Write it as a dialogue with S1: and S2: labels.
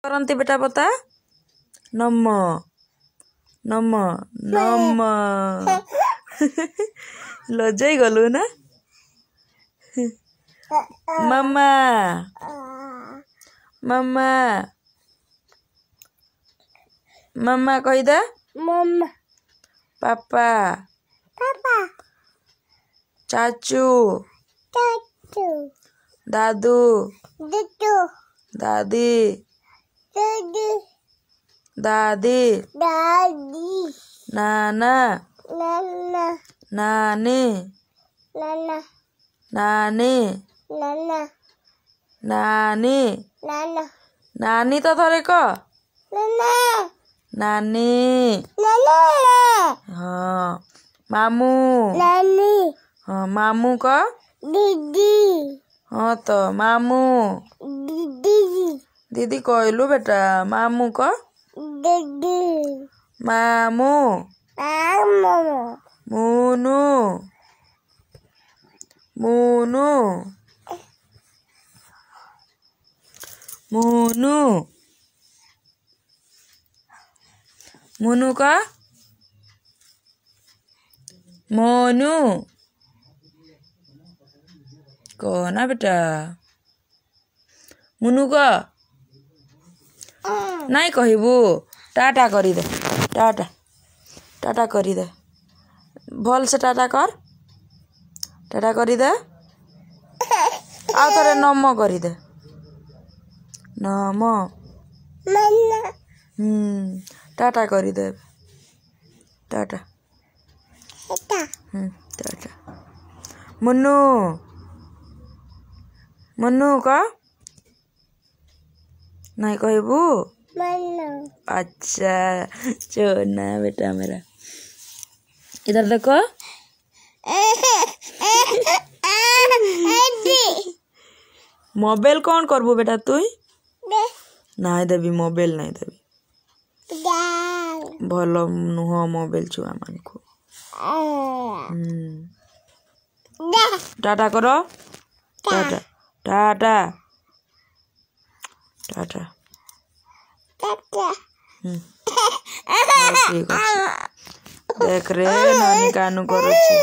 S1: करती बेटा बता नम नम नम लजाई गलु ना मम्मा मम्मा मम्मा कहीदे
S2: मम्मा
S1: पापा
S2: पापा
S1: चाचू
S2: चाचू
S1: दादू
S2: दुदू
S1: दादी
S2: दादी
S1: दादी
S2: दादी
S1: नाना
S2: नाना
S1: नानी
S2: नाना
S1: नानी
S2: नाना
S1: नानी
S2: नाना
S1: नानी तो थरे क
S2: नाना
S1: नानी
S2: नाना
S1: हाँ मामू
S2: नानी
S1: हाँ मामू क
S2: दीदी
S1: हाँ तो मामू
S2: दीदी
S1: दीदी कहलु बेटा मामू क
S2: दीदी
S1: मामू
S2: मामू
S1: मुनु मुनु मुनु मुनु का मोनू कहना बेटा मुनु का नहीं कहबू टाटा करी दे टाटा टाटा करी दे भल से टाटा करी दे आ थोड़े नम करी दे नम टाटा करी दे टाटा टाटा मुन्नू मुन्नू का नहीं कहबू अच्छा चोना बेटा मेरा इधर देखो मोबाइल कौन करबू बेटा तु नहीं देवी मोबाइल नहीं देवी भल नुह मोबाइल छुआ मान को टाटा करो टाटा टाटा टाटा ठीक अच्छे देख रे नानी कानू करुची।